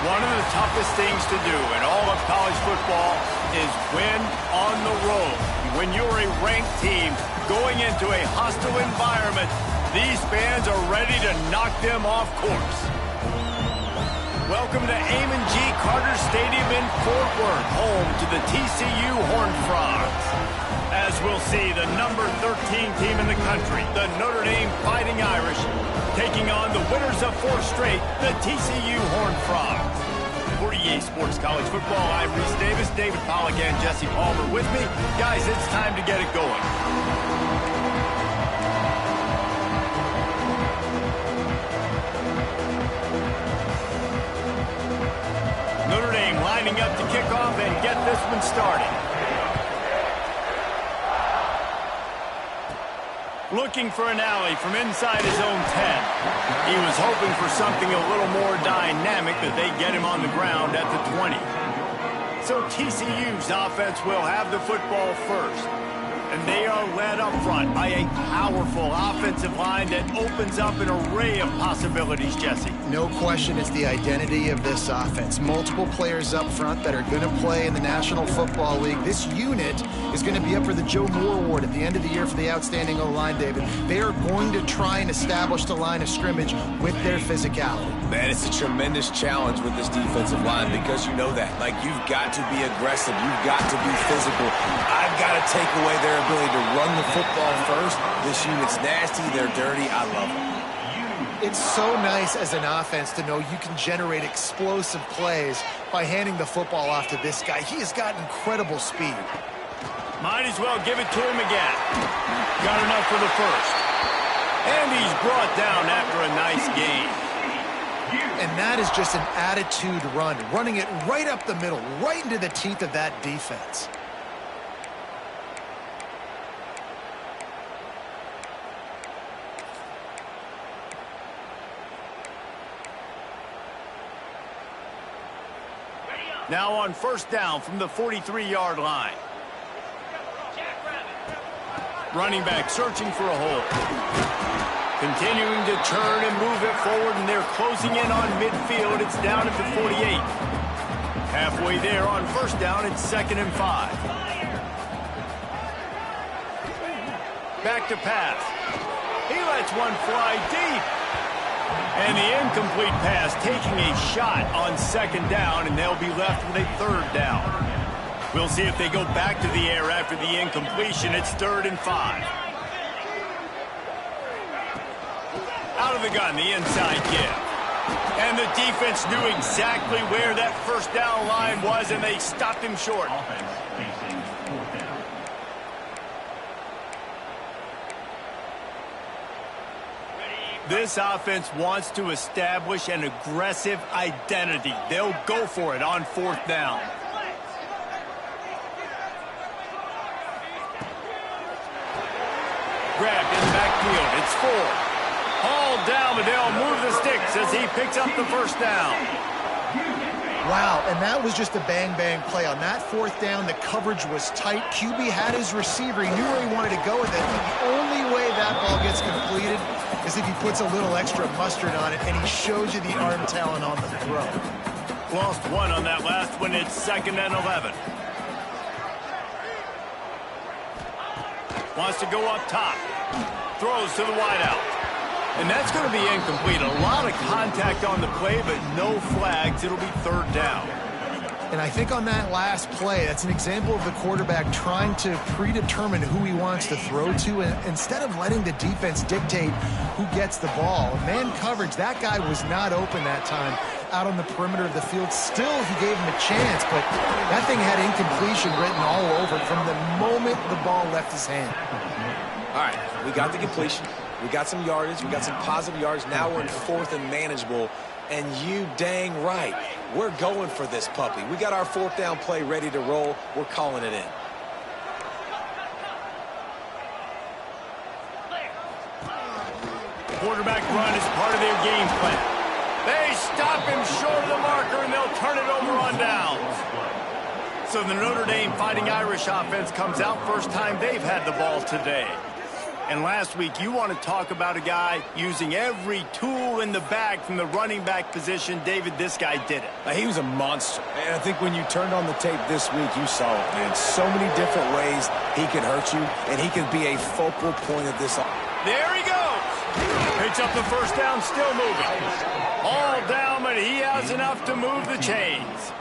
One of the toughest things to do in all of college football is win on the road. When you're a ranked team going into a hostile environment, these fans are ready to knock them off course. Welcome to Amon G. Carter Stadium in Fort Worth, home to the TCU Horned Frogs. As we'll see, the number 13 team in the country, the Notre Dame Fighting Irish, taking on the winners of 4 straight, the TCU Horned Frogs. For EA Sports College Football, I'm Reese Davis, David Pollack, and Jesse Palmer with me. Guys, it's time to get it going. Notre Dame lining up to kick off and get this one started. Looking for an alley from inside his own 10. He was hoping for something a little more dynamic, but they get him on the ground at the 20. So TCU's offense will have the football first. And they are led up front by a powerful offensive line that opens up an array of possibilities, Jesse. No question, it's the identity of this offense. Multiple players up front that are going to play in the National Football League. This unit is going to be up for the Joe Moore Award at the end of the year for the outstanding O-line, David. They are going to try and establish the line of scrimmage with their physicality. Man, it's a tremendous challenge with this defensive line because you know that. Like, you've got to be aggressive. You've got to be physical. I've got to take away their ability to run the football first. This unit's nasty. They're dirty. I love them. It's so nice as an offense to know you can generate explosive plays by handing the football off to this guy. He has got incredible speed. Might as well give it to him again. Got enough for the first. And he's brought down after a nice gain. And that is just an attitude run, running it right up the middle, right into the teeth of that defense. Now on first down from the 43-yard line. Running back searching for a hole. Continuing to turn and move it forward, and they're closing in on midfield. It's down at the 48. Halfway there on first down, it's 2nd and 5. Back to pass. He lets one fly deep. And the incomplete pass taking a shot on 2nd down, and they'll be left with a 3rd down. We'll see if they go back to the air after the incompletion. It's 3rd and 5. Out of the gun, the inside give. And the defense knew exactly where that first down line was, and they stopped him short. This offense wants to establish an aggressive identity. They'll go for it on 4th down. Grabbed in the backfield. It's 4. Hauled down, but they'll move the sticks as he picks up the first down. Wow, and that was just a bang-bang play. On that 4th down, the coverage was tight. QB had his receiver. He knew where he wanted to go with it. The only way that ball gets completed is if he puts a little extra mustard on it, and he shows you the arm talent on the throw. Lost one on that last one. It's 2nd and 11. Wants to go up top. Throws to the wideout. And that's going to be incomplete. A lot of contact on the play, but no flags. It'll be 3rd down. And I think on that last play, that's an example of the quarterback trying to predetermine who he wants to throw to, and instead of letting the defense dictate who gets the ball. Man coverage, that guy was not open that time out on the perimeter of the field. Still, he gave him a chance, but that thing had incompletion written all over it from the moment the ball left his hand. All right, we got the completion. We got some yardage. We got some positive yards. Now we're in 4th and manageable. And you dang right, we're going for this puppy. We got our 4th down play ready to roll. We're calling it in. Quarterback run is part of their game plan. They stop him short of the marker, and they'll turn it over on downs. So the Notre Dame Fighting Irish offense comes out. First time they've had the ball today. And last week, you want to talk about a guy using every tool in the bag from the running back position. David, this guy did it. He was a monster. And I think when you turned on the tape this week, you saw it, man. So many different ways he can hurt you, and he can be a focal point of this. There he goes. Picks up the first down, still moving. All down, but he has enough to move the chains.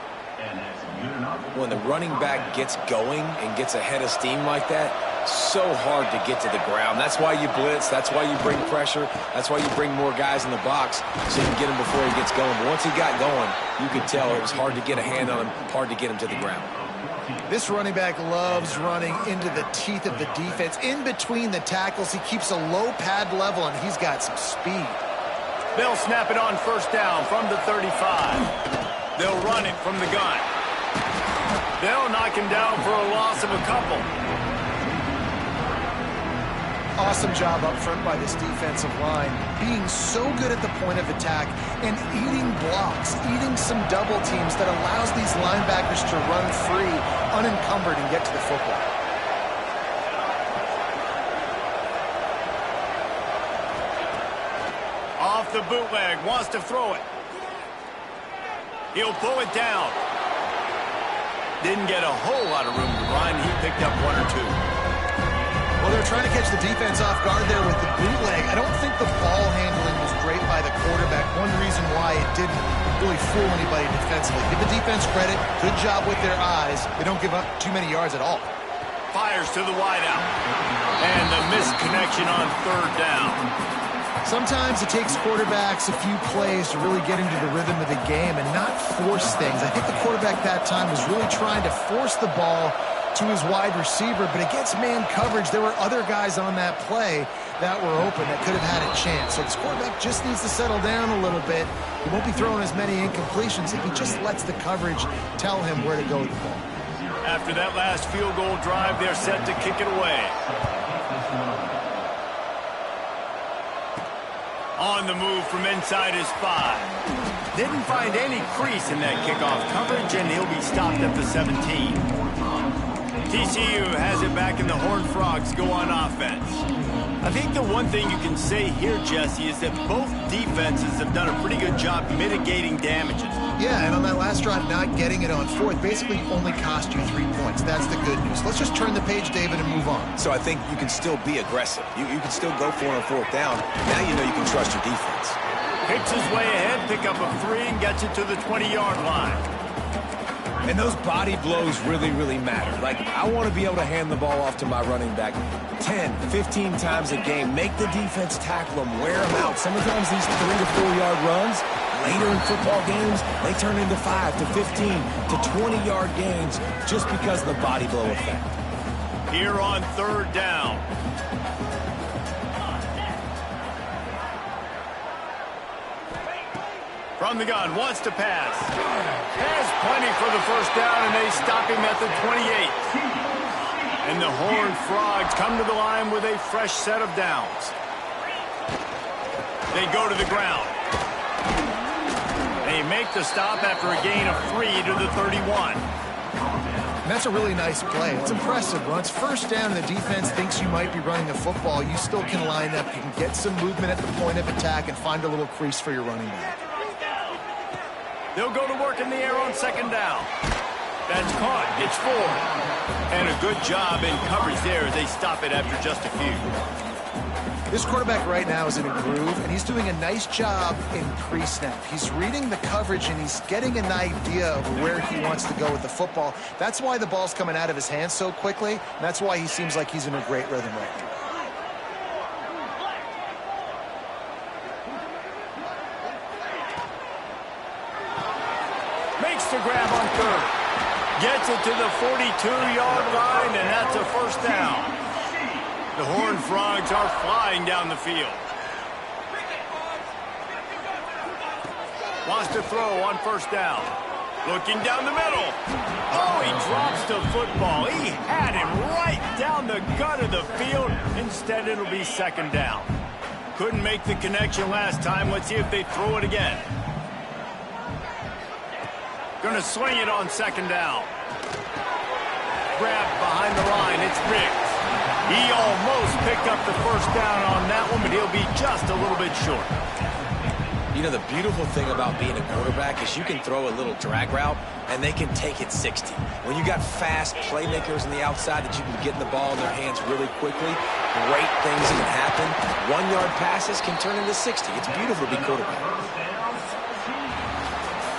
When the running back gets going and gets ahead of steam like that, so hard to get to the ground. That's why you blitz. That's why you bring pressure. That's why you bring more guys in the box so you can get him before he gets going. But once he got going, you could tell it was hard to get a hand on him, hard to get him to the ground. This running back loves running into the teeth of the defense. In between the tackles, he keeps a low pad level, and he's got some speed. They'll snap it on first down from the 35. They'll run it from the gun. They'll knock him down for a loss of a couple. Awesome job up front by this defensive line, being so good at the point of attack and eating blocks, eating some double teams that allows these linebackers to run free, unencumbered, and get to the football. Off the bootleg, wants to throw it. He'll pull it down. Didn't get a whole lot of room to run. He picked up one or two. Well, they're trying to catch the defense off guard there with the bootleg. I don't think the ball handling was great by the quarterback. One reason why it didn't really fool anybody defensively. Give the defense credit. Good job with their eyes. They don't give up too many yards at all. Fires to the wideout. And the missed connection on third down. Sometimes it takes quarterbacks a few plays to really get into the rhythm of the game and not force things. I think the quarterback that time was really trying to force the ball to his wide receiver, but against man coverage, there were other guys on that play that were open that could have had a chance. So this quarterback just needs to settle down a little bit. He won't be throwing as many incompletions if he just lets the coverage tell him where to go with the ball. After that last field goal drive, they're set to kick it away. On the move from inside his 5. Didn't find any crease in that kickoff coverage, and he'll be stopped at the 17. TCU has it back, and the Horned Frogs go on offense. I think the one thing you can say here, Jesse, is that both defenses have done a pretty good job mitigating damages. Yeah, and on that last drive, not getting it on fourth basically only cost you 3 points. That's the good news. Let's just turn the page, David, and move on. So I think you can still be aggressive. You can still go for it on fourth down. Now you know you can trust your defense. Picks his way ahead, pick up a 3, and gets it to the 20-yard line. And those body blows really, really matter. Like, I want to be able to hand the ball off to my running back 10, 15 times a game. Make the defense tackle them, wear them out. Sometimes these 3 to 4 yard runs, later in football games, they turn into 5 to 15 to 20-yard gains just because of the body blow effect. Here on third down. From the gun, wants to pass. Has plenty for the first down, and they stop him at the 28. And the Horned Frogs come to the line with a fresh set of downs. They go to the ground. They make the stop after a gain of 3 to the 31. And that's a really nice play. It's impressive. Once first down and the defense thinks you might be running the football, you still can line up. You can get some movement at the point of attack and find a little crease for your running back. They'll go to work in the air on second down. That's caught. It's 4. And a good job in coverage there as they stop it after just a few. This quarterback right now is in a groove, and he's doing a nice job in pre-snap. He's reading the coverage, and he's getting an idea of where he wants to go with the football. That's why the ball's coming out of his hands so quickly, and that's why he seems like he's in a great rhythm right now. Makes the grab on third. Gets it to the 42-yard line, and that's a first down. The Horned Frogs are flying down the field. Wants to throw on first down. Looking down the middle. Oh, he drops the football. He had him right down the gut of the field. Instead, it'll be second down. Couldn't make the connection last time. Let's see if they throw it again. Gonna swing it on second down. Grab behind the line. It's Riggs. He almost picked up the first down on that one, but he'll be just a little bit short. You know, the beautiful thing about being a quarterback is you can throw a little drag route, and they can take it 60. When you got fast playmakers on the outside that you can get the ball in their hands really quickly, great things can happen. 1-yard passes can turn into 60. It's beautiful to be quarterback.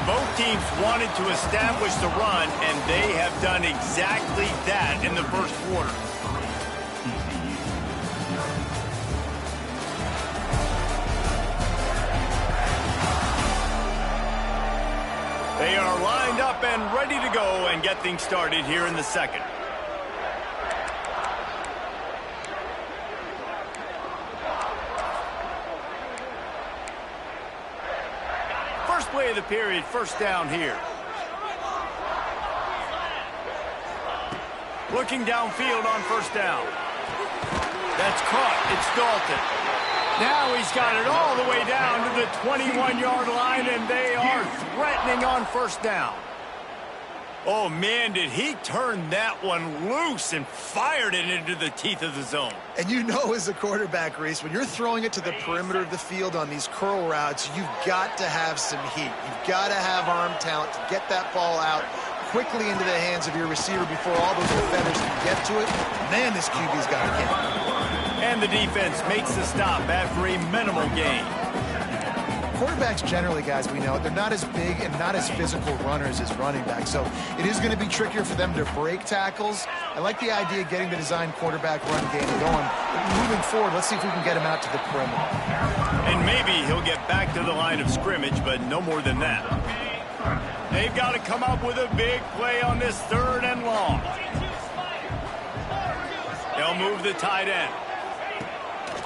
Both teams wanted to establish the run, and they have done exactly that in the first quarter. They are lined up and ready to go and get things started here in the second. First play of the period, first down here. Looking downfield on first down. That's caught. It's Dalton. Now he's got it all the way down to the 21-yard line, and they are threatening on first down. Oh, man, did he turn that one loose and fired it into the teeth of the zone. And you know, as a quarterback, Reese, when you're throwing it to the perimeter of the field on these curl routes, you've got to have some heat. You've got to have arm talent to get that ball out quickly into the hands of your receiver before all those defenders can get to it. Man, this QB's got a game. And the defense makes the stop after a minimal gain. Quarterbacks generally, guys, we know, they're not as big and not as physical runners as running backs, so it is going to be trickier for them to break tackles. I like the idea of getting the design quarterback run game going. But moving forward, let's see if we can get him out to the perimeter. And maybe he'll get back to the line of scrimmage, but no more than that. They've got to come up with a big play on this 3rd and long. They'll move the tight end.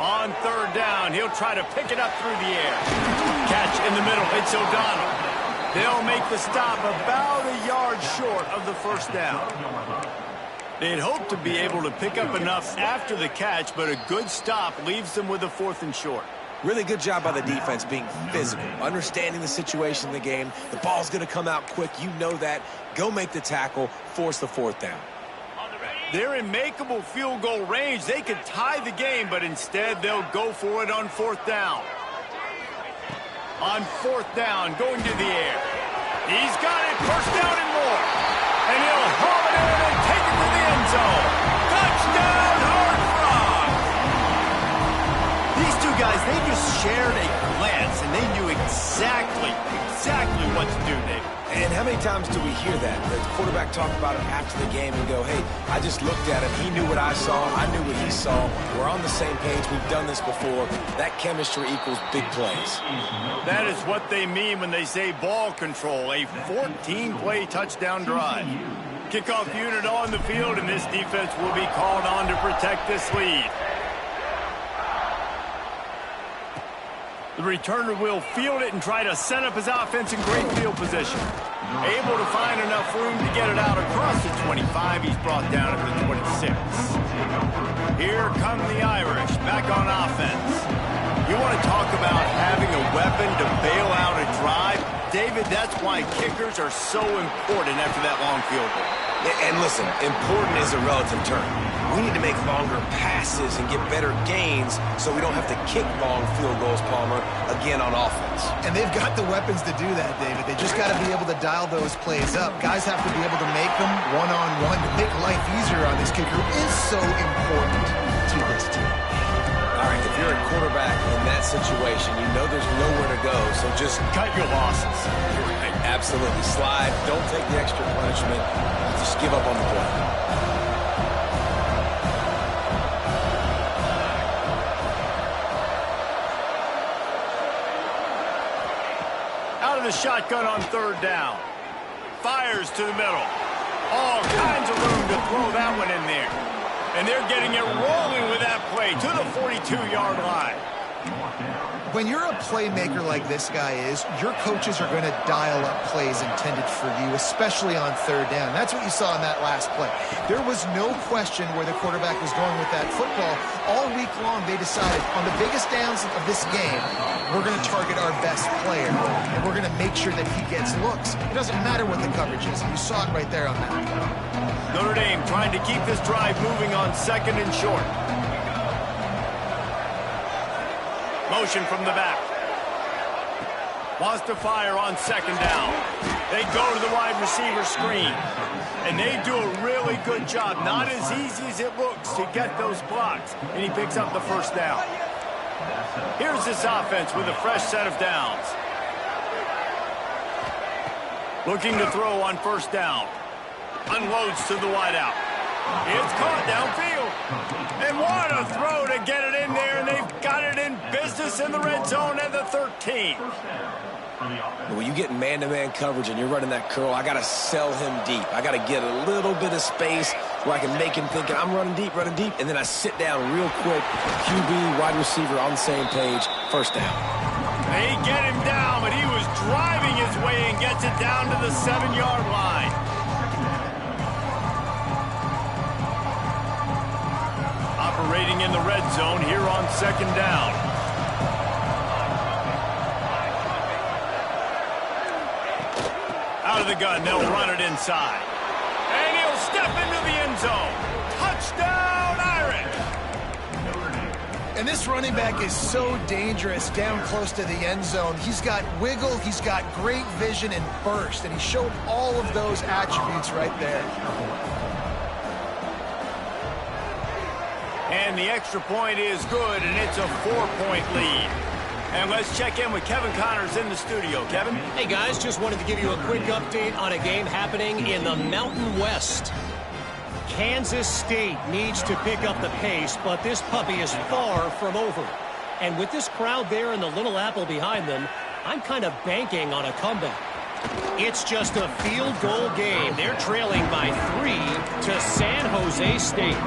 On 3rd down, he'll try to pick it up through the air. Catch in the middle, it's O'Donnell. They'll make the stop about a yard short of the first down. They'd hoped to be able to pick up enough after the catch, but a good stop leaves them with a 4th and short. Really good job by the defense being physical, understanding the situation in the game. The ball's going to come out quick. You know that. Go make the tackle, force the 4th down. They're in makeable field goal range. They could tie the game, but instead they'll go for it on 4th down. On 4th down, going to the air. He's got it, first down and more. And he'll haul it in and take it to the end zone. Touchdown, Hard Frog! These two guys, they just shared a glance, and they knew exactly what to do, David. And how many times do we hear that? The quarterback talk about it after the game and go, hey, I just looked at him. He knew what I saw. I knew what he saw. We're on the same page. We've done this before. That chemistry equals big plays. That is what they mean when they say ball control, a 14-play touchdown drive. Kickoff unit on the field, and this defense will be called on to protect this lead. The returner will field it and try to set up his offense in great field position. Able to find enough room to get it out across the 25. He's brought down at the 26. Here come the Irish back on offense. You want to talk about having a weapon to bail out a drive? David, that's why kickers are so important after that long field goal. And listen, important is a relative term. We need to make longer passes and get better gains so we don't have to kick long field goals, Palmer, again on offense. And they've got the weapons to do that, David. They just got to be able to dial those plays up. Guys have to be able to make them one-on-one to make life easier on this kicker is so important to this team. All right, if you're a quarterback in that situation, you know there's nowhere to go, so just cut your losses. Right, absolutely. Slide. Don't take the extra punishment. Just give up on the play. Out of the shotgun on 3rd down. Fires to the middle. All kinds of room to throw that one in there. And they're getting it rolling with that play to the 42-yard line. When you're a playmaker like this guy is, your coaches are going to dial up plays intended for you, especially on 3rd down. That's what you saw in that last play. There was no question where the quarterback was going with that football. All week long, they decided on the biggest downs of this game, we're going to target our best player, and we're we're going to make sure that he gets looks. It doesn't matter what the coverage is. You saw it right there on that. Notre Dame trying to keep this drive moving on 2nd and short. Motion from the back. Wants to fire on 2nd down. They go to the wide receiver screen. And they do a really good job. Not as easy as it looks to get those blocks. And he picks up the 1st down. Here's this offense with a fresh set of downs. Looking to throw on 1st down. Unloads to the wideout. It's caught downfield. And what a throw to get it in there. And they've got it in business in the red zone at the 13. When you get man-to-man coverage and you're running that curl, I got to sell him deep. I got to get a little bit of space where I can make him think I'm running deep, and then I sit down real quick. QB, wide receiver on the same page, 1st down. They get him down, but he was driving his way and gets it down to the 7-yard line. Operating in the red zone here on 2nd down. Out of the gun, they'll run it inside. And he'll step into the end zone. Touchdown, Irish! And this running back is so dangerous down close to the end zone. He's got wiggle, he's got great vision and burst, and he showed all of those attributes right there. And the extra point is good, and it's a 4-point lead. And let's check in with Kevin Connors in the studio. Kevin? Hey, guys, just wanted to give you a quick update on a game happening in the Mountain West. Kansas State needs to pick up the pace, but this puppy is far from over. And with this crowd there and the Little Apple behind them, I'm kind of banking on a comeback. It's just a field goal game. They're trailing by 3 to San Jose State.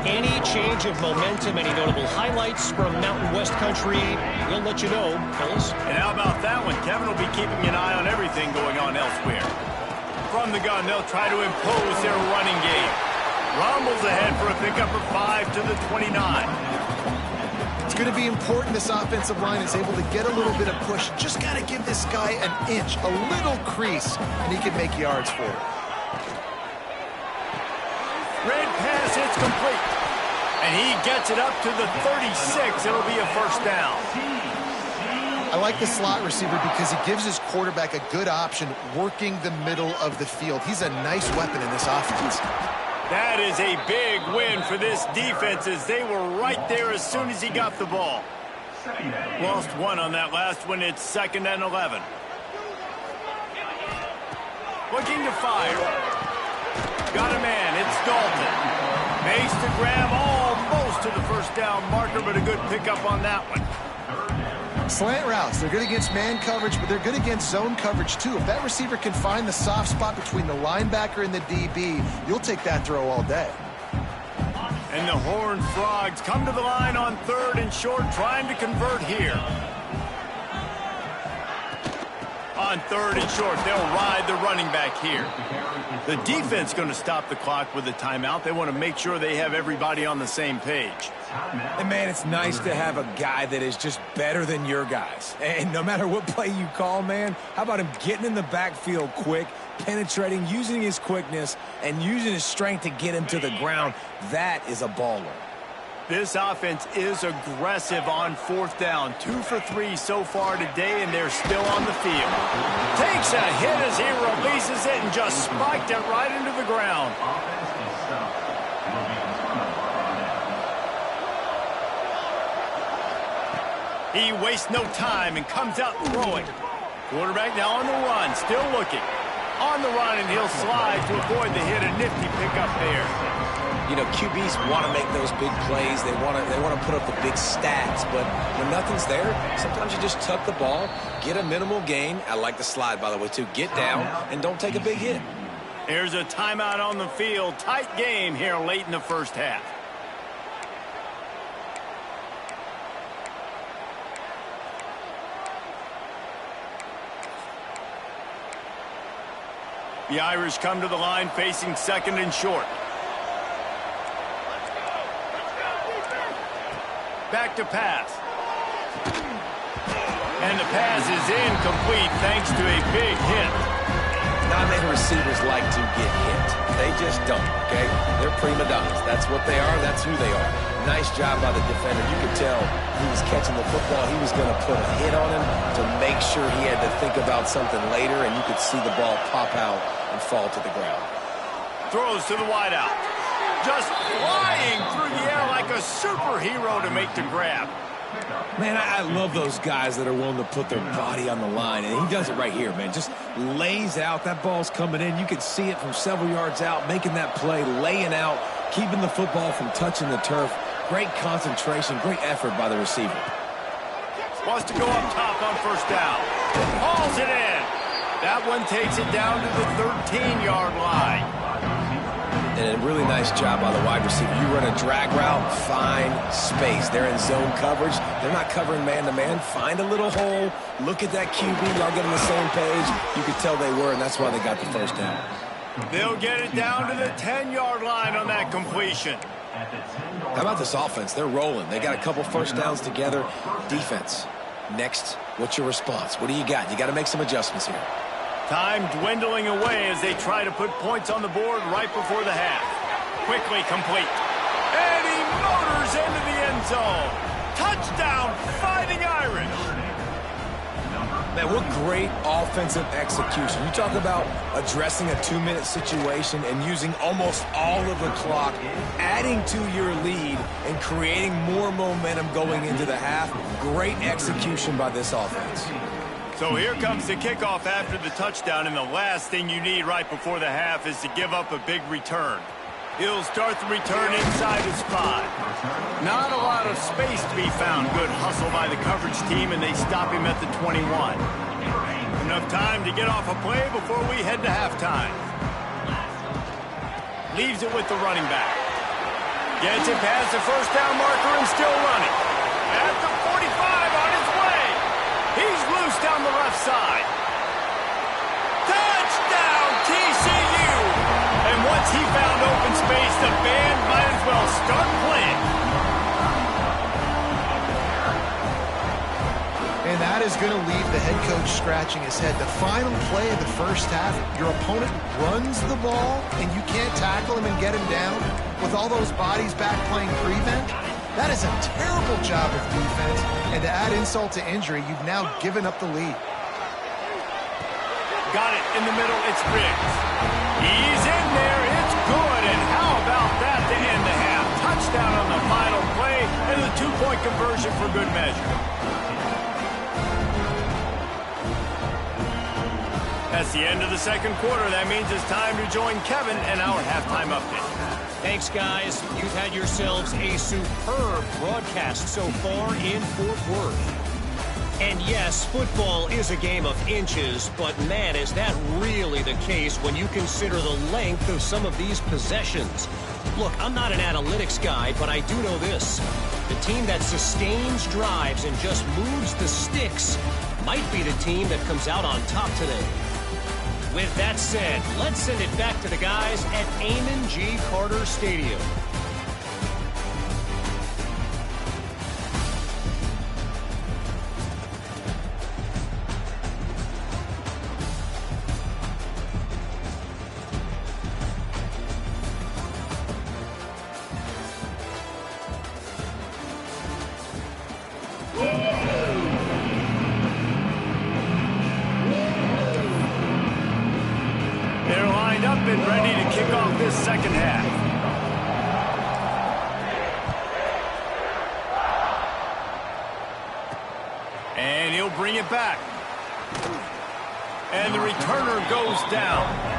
Any change of momentum, any notable highlights from Mountain West country, we'll let you know, fellas. And how about that one? Kevin will be keeping an eye on everything going on elsewhere. From the gun, they'll try to impose their running game. Rumbles ahead for a pickup of 5 to the 29. It's going to be important this offensive line is able to get a little bit of push. Just got to give this guy an inch, a little crease, and he can make yards for it. Red pass, it's complete. And he gets it up to the 36. It'll be a 1st down. I like the slot receiver because he gives his quarterback a good option working the middle of the field. He's a nice weapon in this offense. That is a big win for this defense as they were right there as soon as he got the ball. Lost 1 on that last one. It's 2nd and 11. Looking to fire. Got a man. It's Dalton. Makes the grab almost to the 1st down marker, but a good pickup on that one. Slant routes, they're good against man coverage, but they're good against zone coverage too. If that receiver can find the soft spot between the linebacker and the DB, you'll take that throw all day. And the Horned Frogs come to the line on 3rd and short, trying to convert here. On 3rd and short, they'll ride the running back here. The defense going to stop the clock with a timeout. They want to make sure they have everybody on the same page. And, man, it's nice to have a guy that is just better than your guys. And no matter what play you call, man, how about him getting in the backfield quick, penetrating, using his quickness, and using his strength to get him to the ground? That is a baller. This offense is aggressive on 4th down. 2 for 3 so far today, and they're still on the field. Takes a hit as he releases it and just spiked it right into the ground. He wastes no time and comes out throwing. Quarterback now on the run, still looking. On the run, and he'll slide to avoid the hit. A nifty pickup there. You know, QBs want to make those big plays. They want to put up the big stats. But when nothing's there, sometimes you just tuck the ball, get a minimal gain. I like the slide, by the way, too. Get down and don't take a big hit. Here's a timeout on the field. Tight game here late in the 1st half. The Irish come to the line facing 2nd and short. Back to pass. And the pass is incomplete thanks to a big hit. Not many receivers like to get hit. They just don't, okay? They're prima donnas. That's what they are. That's who they are. Nice job by the defender. You could tell he was catching the football. He was going to put a hit on him to make sure he had to think about something later, and you could see the ball pop out and fall to the ground. Throws to the wideout. Just flying through the air like a superhero to make the grab. Man, I love those guys that are willing to put their body on the line, and he does it right here, man. Just lays out. That ball's coming in. You can see it from several yards out, making that play, laying out, keeping the football from touching the turf. Great concentration, great effort by the receiver. Wants to go up top on first down. Hauls it in. That one takes it down to the 13-yard line. And a really nice job by the wide receiver. You run a drag route, find space. They're in zone coverage. They're not covering man-to-man. Find a little hole. Look at that QB. Y'all get on the same page. You could tell they were, and that's why they got the first down. They'll get it down to the 10-yard line on that completion. How about this offense? They're rolling. They got a couple first downs together. Defense. Next, what's your response? What do you got? You got to make some adjustments here. Time dwindling away as they try to put points on the board right before the half. Quickly complete. And he motors into the end zone. Touchdown, Fighting Irish. Man, what great offensive execution. You talk about addressing a 2-minute situation and using almost all of the clock, adding to your lead and creating more momentum going into the half. Great execution by this offense. So here comes the kickoff after the touchdown, and the last thing you need right before the half is to give up a big return. He'll start the return inside his 5. Not a lot of space to be found. Good hustle by the coverage team, and they stop him at the 21. Enough time to get off a play before we head to halftime. Leaves it with the running back. Gets it past the first down marker and still running. At the 45 on his way. He's loose down the left side. Touchdown, TCU! And once he found open space, the band might as well start playing. And that is going to leave the head coach scratching his head. The final play of the first half, your opponent runs the ball, and you can't tackle him and get him down with all those bodies back playing prevent. That is a terrible job of defense, and to add insult to injury, you've now given up the lead. Got it in the middle, it's Riggs. He's in there, it's good, and how about that to end the half? Touchdown on the final play, and the 2-point conversion for good measure. That's the end of the second quarter. That means it's time to join Kevin and our halftime update. Thanks, guys. You've had yourselves a superb broadcast so far in Fort Worth. And yes, football is a game of inches, but man, is that really the case when you consider the length of some of these possessions. Look, I'm not an analytics guy, but I do know this. The team that sustains drives and just moves the sticks might be the team that comes out on top today. With that said, let's send it back to the guys at Amon G. Carter Stadium. Been ready to kick off this second half. And he'll bring it back. And the returner goes down.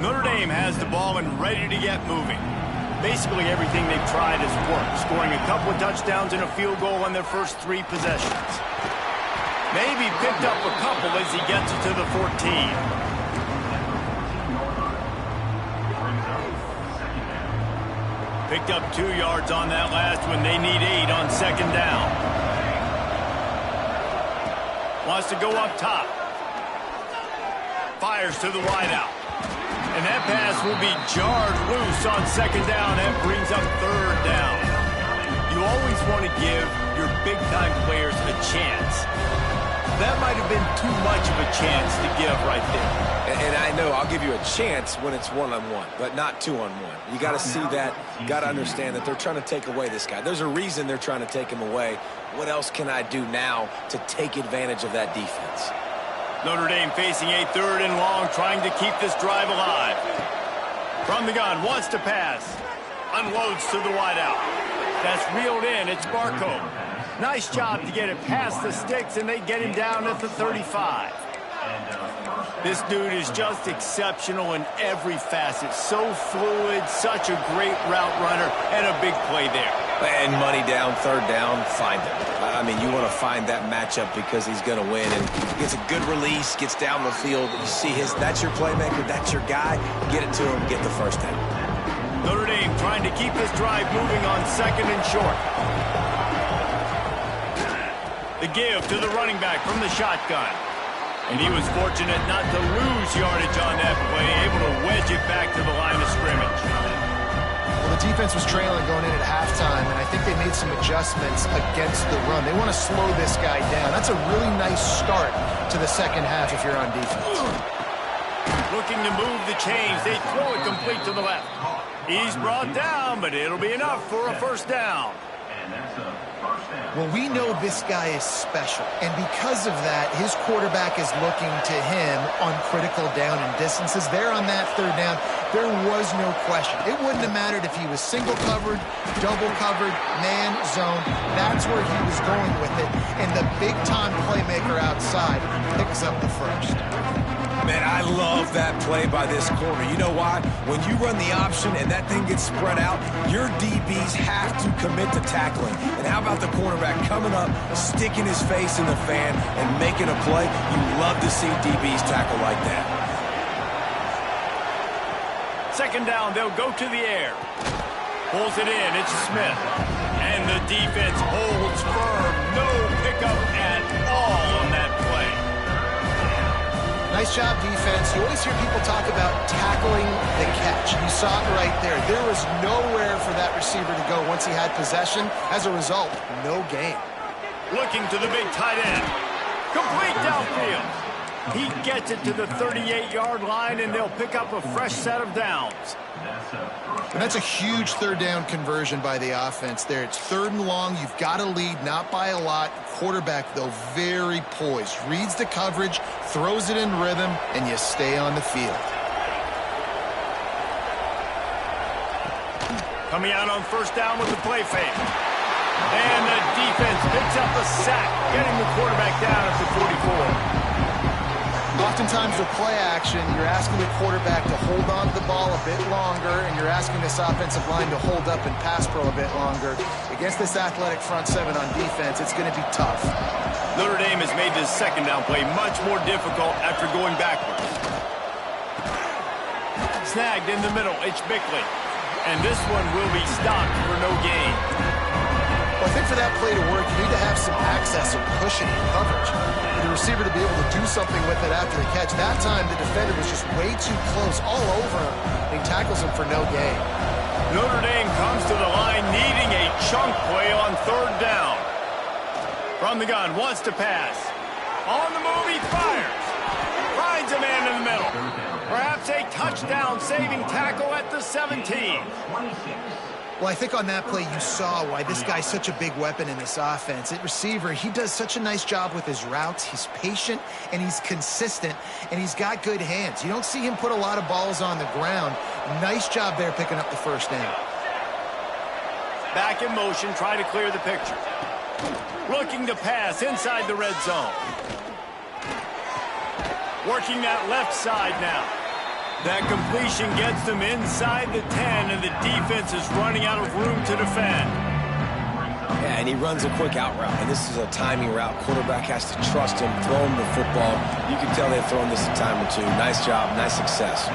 Notre Dame has the ball and ready to get moving. Basically everything they've tried has worked, scoring a couple of touchdowns and a field goal on their first 3 possessions. Maybe picked up a couple as he gets it to the 14. Picked up 2 yards on that last one. They need 8 on second down. Wants to go up top. Fires to the wideout. And that pass will be jarred loose on second down. That brings up third down. You always want to give your big-time players a chance. That might have been too much of a chance to give right there. And I know I'll give you a chance when it's one-on-one, but not two-on-one. You got to see that. You got to understand that they're trying to take away this guy. There's a reason they're trying to take him away. What else can I do now to take advantage of that defense? Notre Dame facing a 3rd and long, trying to keep this drive alive. From the gun, wants to pass. Unloads to the wideout. That's reeled in. It's Barco. Nice job to get it past the sticks, and they get him down at the 35. This dude is just exceptional in every facet. So fluid, such a great route runner, and a big play there. And money down, 3rd down, find him. I mean, you want to find that matchup because he's going to win. And gets a good release, gets down the field. You see that's your playmaker, that's your guy. Get it to him, get the first down. Notre Dame trying to keep this drive moving on 2nd and short. The give to the running back from the shotgun. And he was fortunate not to lose yardage on that play, able to wedge it back to the line of scrimmage. Well, the defense was trailing going in at halftime, and I think they made some adjustments against the run. They want to slow this guy down. That's a really nice start to the second half if you're on defense. Looking to move the chains. They throw it complete to the left. He's brought down, but it'll be enough for a first down. Well, we know this guy is special, and because of that, his quarterback is looking to him on critical down and distances. There on that 3rd down, there was no question. It wouldn't have mattered if he was single covered, double covered, man, zone. That's where he was going with it, and the big-time playmaker outside picks up the first. Man, I love that play by this corner. You know why? When you run the option and that thing gets spread out, your DBs have to commit to tackling. And how about the cornerback coming up, sticking his face in the fan, and making a play? You love to see DBs tackle like that. 2nd down, they'll go to the air. Pulls it in, it's Smith. And the defense holds firm. No pickup at all on that play. Nice job, defense. You always hear people talk about tackling the catch. You saw it right there. There was nowhere for that receiver to go once he had possession. As a result, no gain. Looking to the big tight end. Complete downfield. He gets it to the 38-yard line, and they'll pick up a fresh set of downs. And that's a huge 3rd down conversion by the offense there. It's 3rd and long. You've got to lead, not by a lot. Quarterback, though, very poised. Reads the coverage, throws it in rhythm, and you stay on the field. Coming out on 1st down with the play fake. And the defense picks up a sack, getting the quarterback down at the 44. Oftentimes with play action, you're asking the quarterback to hold on to the ball a bit longer, and you're asking this offensive line to hold up and pass pro a bit longer. Against this athletic front 7 on defense, it's going to be tough. Notre Dame has made this 2nd down play much more difficult after going backwards. Snagged in the middle, it's Bickley. And this one will be stopped for no gain. Well, I think for that play to work, you need to have some access or pushing coverage. For the receiver to be able to do something with it after the catch. That time, the defender was just way too close, all over him. And he tackles him for no gain. Notre Dame comes to the line needing a chunk play on 3rd down. From the gun, wants to pass. On the move, he fires. Finds a man in the middle. Perhaps a touchdown-saving tackle at the 17. Well, I think on that play you saw why this guy's such a big weapon in this offense. At receiver, he does such a nice job with his routes. He's patient, and he's consistent, and he's got good hands. You don't see him put a lot of balls on the ground. Nice job there picking up the 1st down. Back in motion, try to clear the picture. Looking to pass inside the red zone. Working that left side now. That completion gets them inside the 10, and the defense is running out of room to defend. Yeah, and he runs a quick out route, and this is a timing route. Quarterback has to trust him, throw him the football. You can tell they've thrown this a time or two. Nice job, nice success.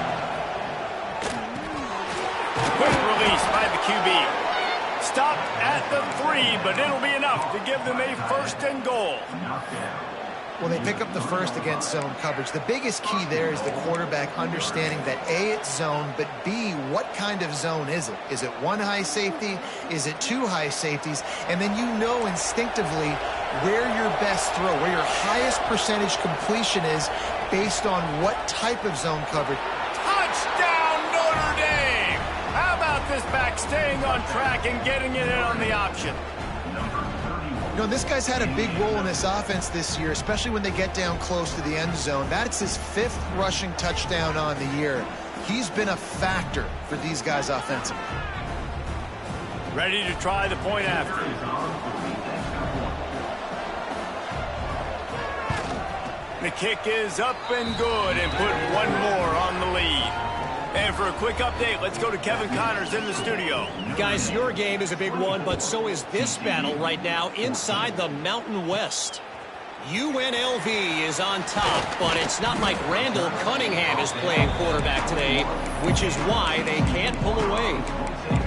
Quick release by the QB. Stopped at the 3, but it'll be enough to give them a 1st and goal. Well, they pick up the first against zone coverage. The biggest key there is the quarterback understanding that A, it's zone, but B, what kind of zone is it? Is it 1 high safety? Is it 2 high safeties? And then you know instinctively where your best throw, where your highest percentage completion is based on what type of zone coverage. Touchdown, Notre Dame! How about this back staying on track and getting it in on the option? You know, this guy's had a big role in this offense this year, especially when they get down close to the end zone. That's his 5th rushing touchdown on the year. He's been a factor for these guys offensively. Ready to try the point after. The kick is up and good, and put one more on the lead. And for a quick update, let's go to Kevin Connors in the studio. Guys, your game is a big one, but so is this battle right now inside the Mountain West. UNLV is on top, but it's not like Randall Cunningham is playing quarterback today, which is why they can't pull away.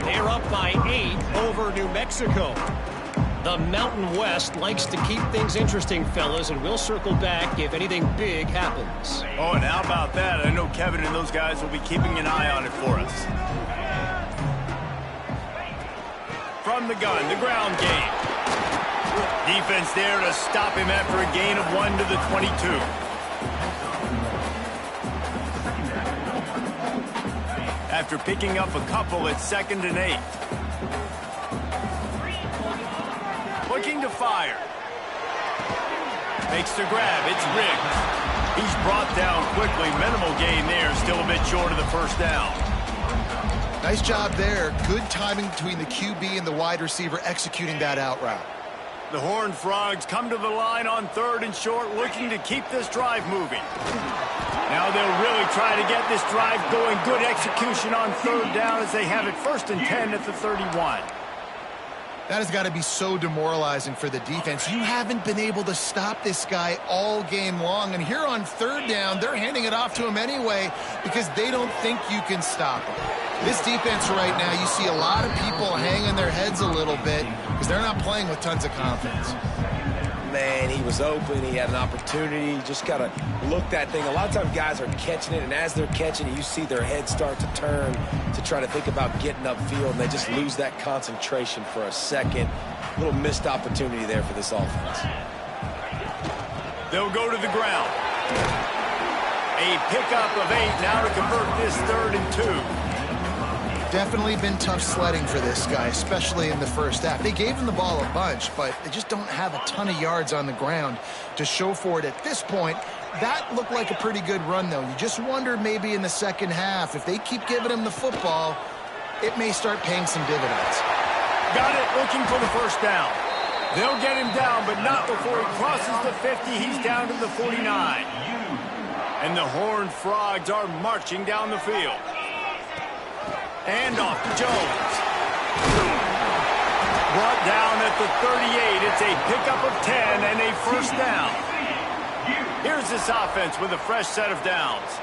They're up by 8 over New Mexico. The Mountain West likes to keep things interesting, fellas, and we'll circle back if anything big happens. Oh, and how about that? I know Kevin and those guys will be keeping an eye on it for us. From the gun, the ground game. Defense there to stop him after a gain of 1 to the 22. After picking up a couple, it's 2nd and 8. Looking to fire. Makes the grab. It's Riggs. He's brought down quickly. Minimal gain there. Still a bit short of the 1st down. Nice job there. Good timing between the QB and the wide receiver executing that out route. The Horned Frogs come to the line on 3rd and short, looking to keep this drive moving. Now they'll really try to get this drive going. Good execution on 3rd down as they have it 1st and 10 at the 31. That has got to be so demoralizing for the defense. You haven't been able to stop this guy all game long. And here on 3rd down, they're handing it off to him anyway because they don't think you can stop him. This defense right now, you see a lot of people hanging their heads a little bit because they're not playing with tons of confidence. Man, he was open. He had an opportunity. Just got to look that thing. A lot of times guys are catching it, and as they're catching it, you see their heads start to turn to try to think about getting upfield, and they just lose that concentration for a second. A little missed opportunity there for this offense. They'll go to the ground. A pickup of 8 now to convert this 3rd and 2. Definitely been tough sledding for this guy, especially in the first half. They gave him the ball a bunch, but they just don't have a ton of yards on the ground to show for it at this point. That looked like a pretty good run, though. You just wonder maybe in the second half, if they keep giving him the football, it may start paying some dividends. Got it, looking for the 1st down. They'll get him down, but not before he crosses the 50. He's down to the 49. And the Horned Frogs are marching down the field. And off to Jones. Brought down at the 38. It's a pickup of 10 and a 1st down. Here's this offense with a fresh set of downs.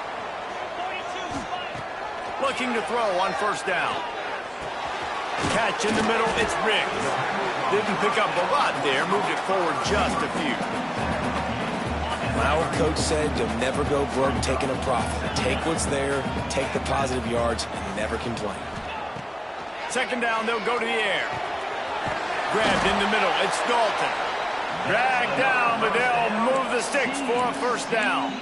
Looking to throw on 1st down. Catch in the middle. It's Riggs. Didn't pick up a lot there. Moved it forward just a few. Our coach said you'll never go broke taking a profit. Take what's there, take the positive yards, and never complain. 2nd down, they'll go to the air. Grabbed in the middle, it's Dalton. Dragged down, but they'll move the sticks for a 1st down.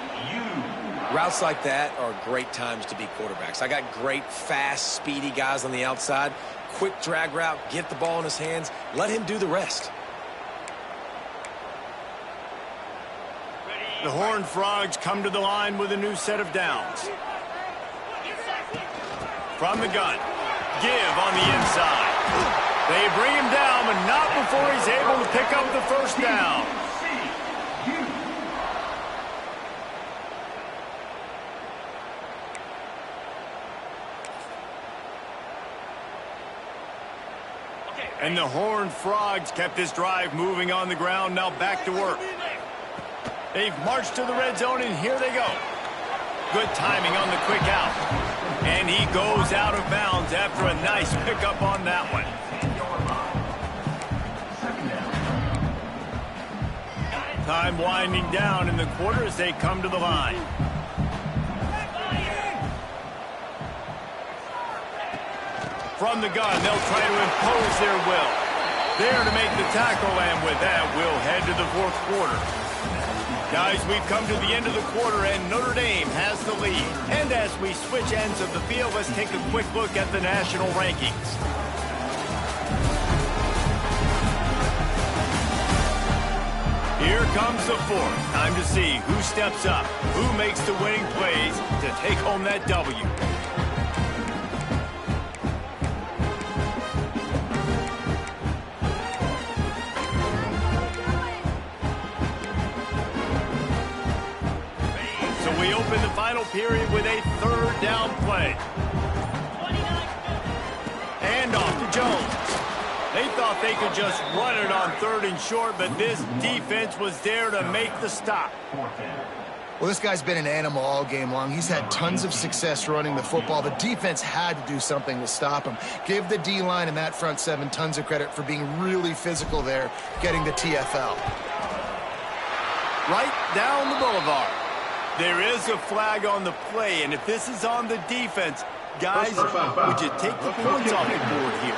Routes like that are great times to be quarterbacks. I got great, fast, speedy guys on the outside. Quick drag route, get the ball in his hands, let him do the rest. The Horned Frogs come to the line with a new set of downs. From the gun. Give on the inside. They bring him down, but not before he's able to pick up the 1st down. And the Horned Frogs kept this drive moving on the ground. Now back to work. They've marched to the red zone, and here they go. Good timing on the quick out. And he goes out of bounds after a nice pickup on that one. Time winding down in the quarter as they come to the line. From the gun, they'll try to impose their will. There to make the tackle, and with that, we'll head to the fourth quarter. Guys, we've come to the end of the quarter, and Notre Dame has the lead. And as we switch ends of the field, let's take a quick look at the national rankings. Here comes the fourth. Time to see who steps up, who makes the winning plays to take home that W. We open the final period with a third down play. And off to Jones. They thought they could just run it on third and short, but this defense was there to make the stop. Well, this guy's been an animal all game long. He's had tons of success running the football. The defense had to do something to stop him. Give the D-line and that front seven tons of credit for being really physical there, getting the TFL. Right down the boulevard. There is a flag on the play, and if this is on the defense, guys, would you take the points off the board here?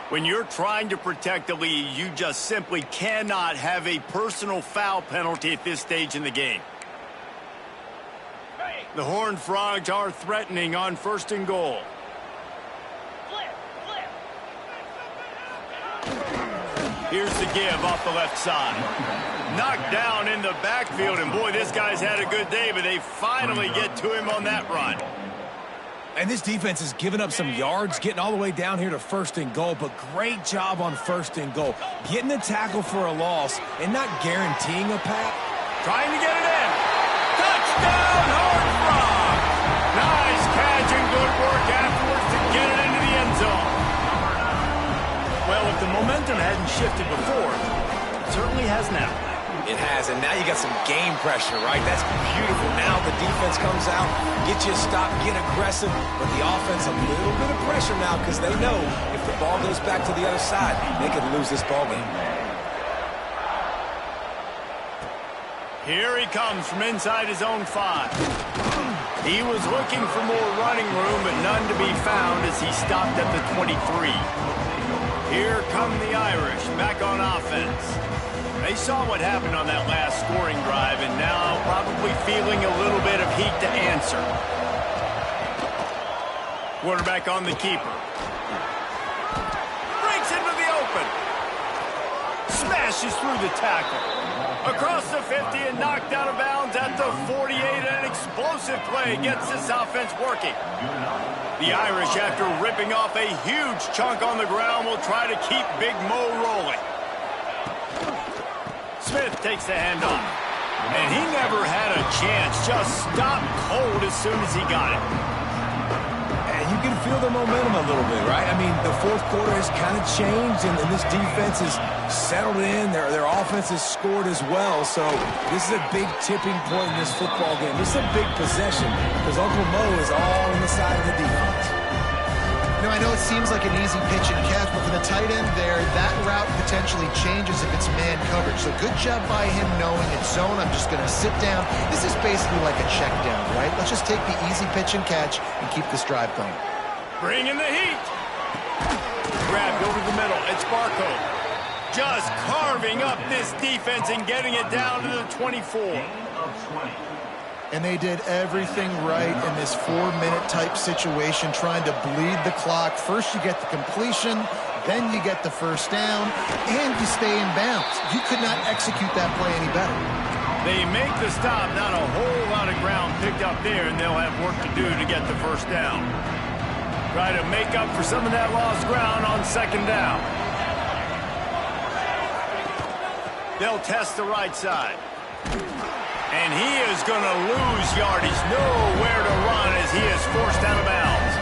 When you're trying to protect the lead, you just simply cannot have a personal foul penalty at this stage in the game. The Horned Frogs are threatening on first and goal. Here's the give off the left side. Knocked down in the backfield, and boy, this guy's had a good day, but they finally get to him on that run. And this defense has given up some yards, getting all the way down here to first and goal, but great job on first and goal. Getting the tackle for a loss and not guaranteeing a pack. Trying to get it in. Touchdown, Horned Frogs! Nice catch and good work afterwards to get it into the end zone. Well, if the momentum hadn't shifted before, it certainly has now. It has, and now you got some game pressure, right? That's beautiful. Now the defense comes out, get you a stop, get aggressive, but the offense a little bit of pressure now because they know if the ball goes back to the other side, they could lose this ball game. Here he comes from inside his own 5. He was looking for more running room, but none to be found as he stopped at the 23. Here come the Irish back on offense. They saw what happened on that last scoring drive, and now probably feeling a little bit of heat to answer. Quarterback on the keeper. Breaks into the open. Smashes through the tackle. Across the 50 and knocked out of bounds at the 48. An explosive play gets this offense working. The Irish, after ripping off a huge chunk on the ground, will try to keep Big Mo rolling. Smith takes the handoff. And he never had a chance. Just stopped cold as soon as he got it. And you can feel the momentum a little bit, right? I mean, the fourth quarter has kind of changed, and this defense has settled in. Their offense has scored as well. So this is a big tipping point in this football game. This is a big possession because Uncle Mo is all on the side of the defense. You know, I know it seems like an easy pitch and catch, but for the tight end there, that route potentially changes if it's man coverage. So good job by him knowing it's zone. I'm just going to sit down. This is basically like a check down, right? Let's just take the easy pitch and catch and keep this drive going. Bring in the heat. Grabbed over the middle. It's Barco. Just carving up this defense and getting it down to the 24. And they did everything right in this 4-minute type situation, trying to bleed the clock. First you get the completion, then you get the first down, and you stay in bounds. You could not execute that play any better. They make the stop, not a whole lot of ground picked up there, and they'll have work to do to get the first down. Try to make up for some of that lost ground on second down. They'll test the right side. And he is going to lose yardage. Nowhere to run as he is forced out of bounds.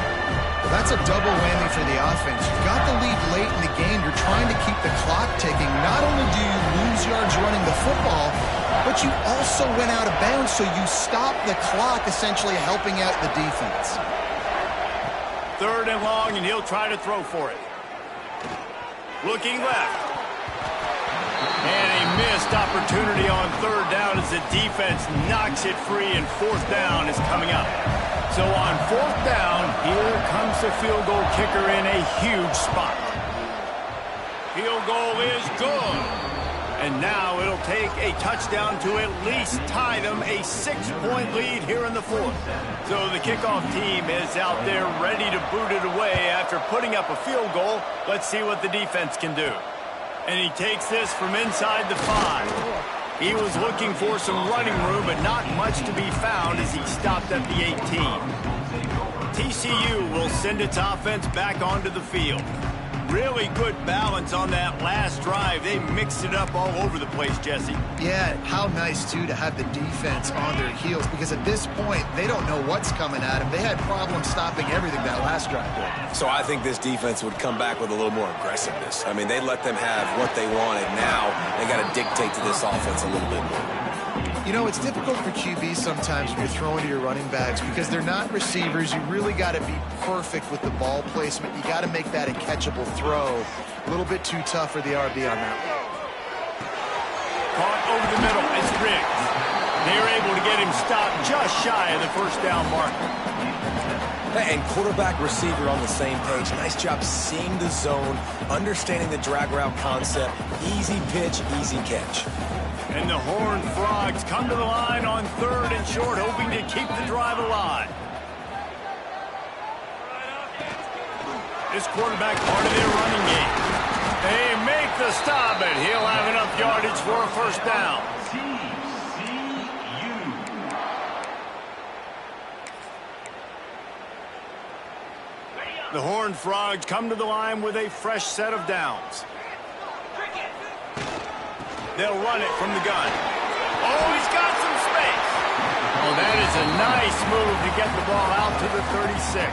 That's a double whammy for the offense. You've got the lead late in the game. You're trying to keep the clock ticking. Not only do you lose yards running the football, but you also went out of bounds, so you stop the clock, essentially helping out the defense. 3rd and long, and he'll try to throw for it. Looking left. And a missed opportunity on 3rd down as the defense knocks it free, and 4th down is coming up. So on 4th down, here comes the field goal kicker in a huge spot. Field goal is good. And now it'll take a touchdown to at least tie them a 6-point lead here in the 4th. So the kickoff team is out there ready to boot it away after putting up a field goal. Let's see what the defense can do. And he takes this from inside the 5. He was looking for some running room, but not much to be found as he stopped at the 18. TCU will send its offense back onto the field. Really good balance on that last drive. They mixed it up all over the place, Jesse. Yeah, how nice, too, to have the defense on their heels, because at this point, they don't know what's coming at them. They had problems stopping everything that last drive did. So I think this defense would come back with a little more aggressiveness. I mean, they let them have what they wanted. Now they got to dictate to this offense a little bit more. You know, it's difficult for QBs sometimes when you're throwing to your running backs because they're not receivers. You really got to be perfect with the ball placement. You got to make that a catchable throw. A little bit too tough for the RB on that one. Caught over the middle. It's Riggs. They're able to get him stopped just shy of the 1st down marker. And quarterback receiver on the same page. Nice job seeing the zone, understanding the drag route concept. Easy pitch, easy catch. And the Horned Frogs come to the line on 3rd and short, hoping to keep the drive alive. This quarterback part of their running game. They make the stop, and he'll have enough yardage for a 1st down. The Horned Frogs come to the line with a fresh set of downs. They'll run it from the gun. Oh, he's got some space. Oh, that is a nice move to get the ball out to the 36.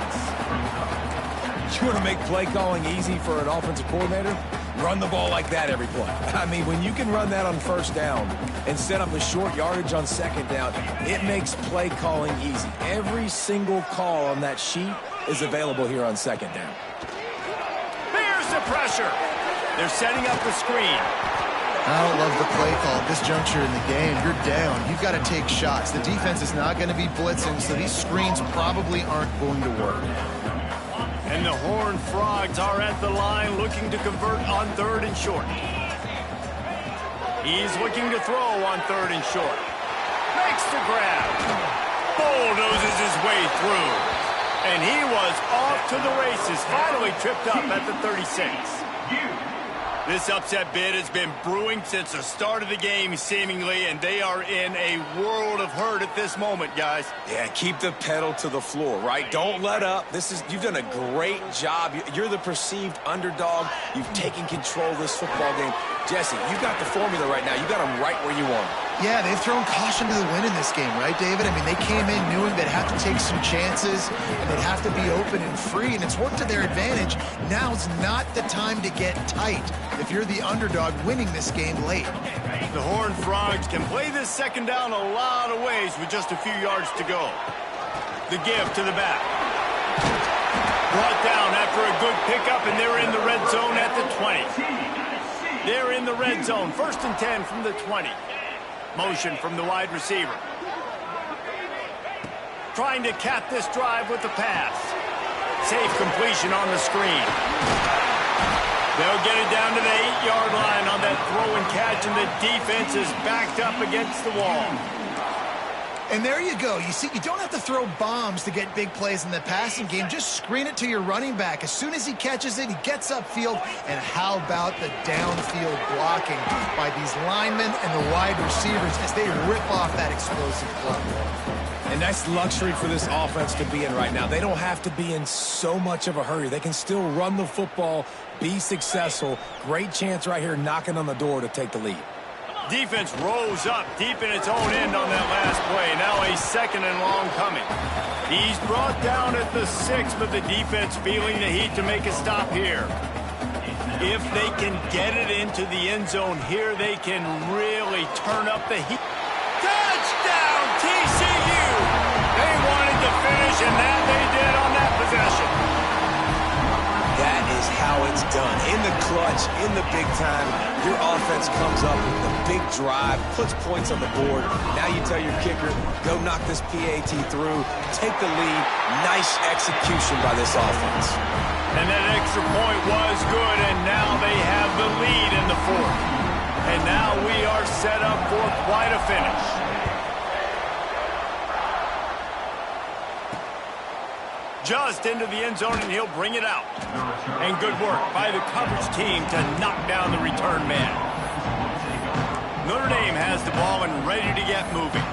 You want to make play calling easy for an offensive coordinator? Run the ball like that every play. I mean, when you can run that on 1st down and set up a short yardage on 2nd down, it makes play calling easy. Every single call on that sheet is available here on 2nd down. There's the pressure. They're setting up the screen. I don't love the play call at this juncture in the game. You're down. You've got to take shots. The defense is not going to be blitzing, so these screens probably aren't going to work. And the Horned Frogs are at the line looking to convert on 3rd and short. He's looking to throw on 3rd and short. Makes the grab. Bulldozes his way through. And he was off to the races. Finally tripped up at the 36. This upset bid has been brewing since the start of the game, seemingly, and they are in a world of hurt at this moment, guys. Yeah, keep the pedal to the floor, right? Don't let up. You've done a great job. You're the perceived underdog. You've taken control of this football game. Jesse, you've got the formula right now. You got them right where you want them. Yeah, they've thrown caution to the wind in this game, right, David? I mean, they came in knowing they'd have to take some chances, and they'd have to be open and free, and it's worked to their advantage. Now's not the time to get tight if you're the underdog winning this game late. The Horned Frogs can play this 2nd down a lot of ways with just a few yards to go. The give to the back. Brought down after a good pickup, and they're in the red zone at the 20. They're in the red zone. 1st and 10 from the 20. Motion from the wide receiver. Trying to cap this drive with the pass. Safe completion on the screen. They'll get it down to the 8-yard line on that throw and catch, and the defense is backed up against the wall. And there you go. You see, you don't have to throw bombs to get big plays in the passing game. Just screen it to your running back. As soon as he catches it, he gets upfield. And how about the downfield blocking by these linemen and the wide receivers as they rip off that explosive play. And that's luxury for this offense to be in right now. They don't have to be in so much of a hurry. They can still run the football, be successful. Great chance right here knocking on the door to take the lead. Defense rose up deep in its own end on that last play. Now a 2nd and long coming. He's brought down at the 6, but the defense feeling the heat to make a stop here. If they can get it into the end zone here, they can really turn up the heat. Touchdown, TCU! They wanted to finish, and that they did on that possession. That is how it's done. In the clutch, in the big time, your offense comes up with a big drive, puts points on the board. Now you tell your kicker, go knock this PAT through, take the lead. Nice execution by this offense. And that extra point was good, and now they have the lead in the 4th. And now we are set up for quite a finish. Just into the end zone, and he'll bring it out. And good work by the coverage team to knock down the return man. Notre Dame has the ball and ready to get moving.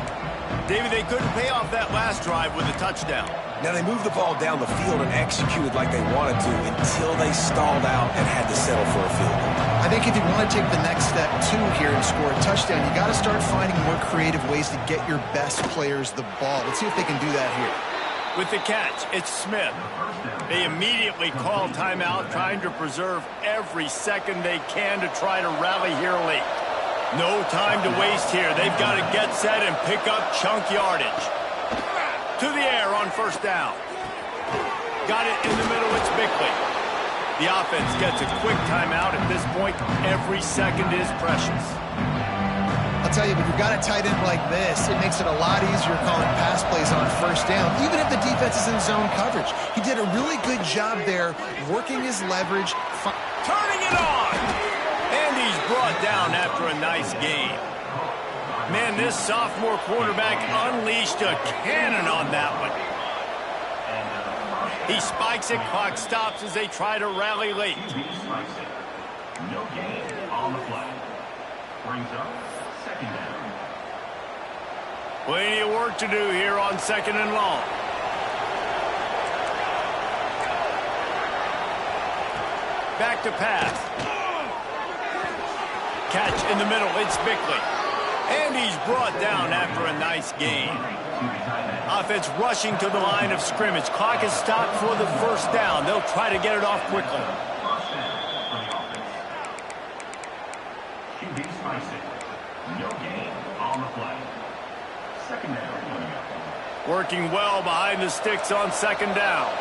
David, they couldn't pay off that last drive with a touchdown. Now, they moved the ball down the field and executed like they wanted to until they stalled out and had to settle for a field goal. I think if you want to take the next step, too, here and score a touchdown, you got to start finding more creative ways to get your best players the ball. Let's see if they can do that here. With the catch, it's Smith. They immediately call timeout, trying to preserve every second they can to try to rally here late. No time to waste here. They've got to get set and pick up chunk yardage. To the air on 1st down. Got it in the middle, it's Bickley. The offense gets a quick timeout. At this point, every second is precious. I'll tell you, when you've got a tight end like this, it makes it a lot easier calling pass plays on 1st down, even if the defense is in zone coverage. He did a really good job there, working his leverage. Turning it on! And he's brought down after a nice game. Man, this sophomore quarterback unleashed a cannon on that one. He spikes it, clock stops as they try to rally late. No gain on the play. Brings up 2nd down. Plenty of work to do here on 2nd and long. Back to pass. Catch in the middle, it's Bickley. And he's brought down after a nice game. Offense rushing to the line of scrimmage. Clock is stopped for the 1st down. They'll try to get it off quickly. No gain on the play. 2nd down. Working well behind the sticks on 2nd down.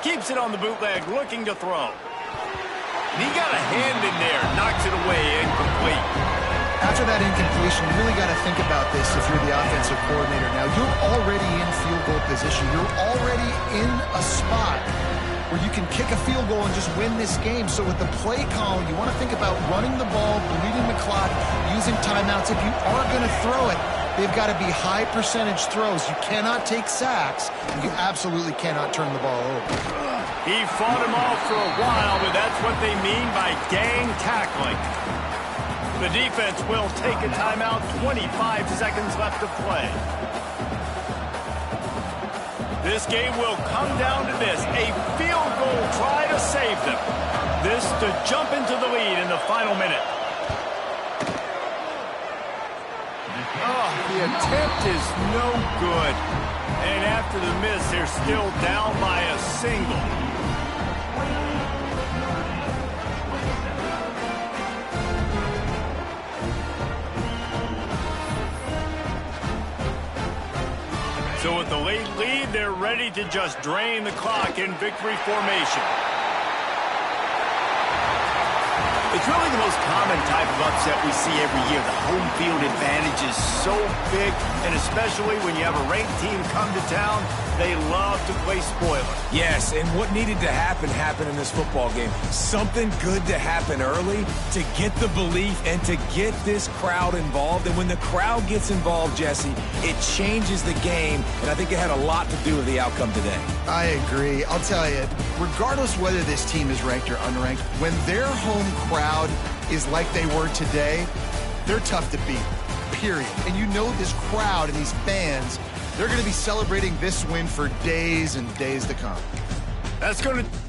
Keeps it on the bootleg, looking to throw. And he got a hand in there, knocks it away, incomplete. After that incompletion, you really got to think about this if you're the offensive coordinator. Now, you're already in field goal position. You're already in a spot where you can kick a field goal and just win this game. So with the play call, you want to think about running the ball, bleeding the clock, using timeouts. If you are going to throw it, they've got to be high percentage throws. You cannot take sacks, and you absolutely cannot turn the ball over. He fought him off for a while, but that's what they mean by gang tackling. The defense will take a timeout, 25 seconds left to play. This game will come down to this, a field goal try to save them. This to jump into the lead in the final minute. Oh, the attempt is no good. And after the miss, they're still down by a single. So with the late lead, they're ready to just drain the clock in victory formation. It's really the most common type of upset we see every year. The home field advantage is so big, and especially when you have a ranked team come to town, they love to play spoiler. Yes, and what needed to happen happened in this football game. Something good to happen early to get the belief and to get this crowd involved. And when the crowd gets involved, Jesse, it changes the game, and I think it had a lot to do with the outcome today. I agree. I'll tell you, regardless whether this team is ranked or unranked, when their home crowd is like they were today, they're tough to beat, period. And you know this crowd and these fans, They're going to be celebrating this win for days and days to come. That's going to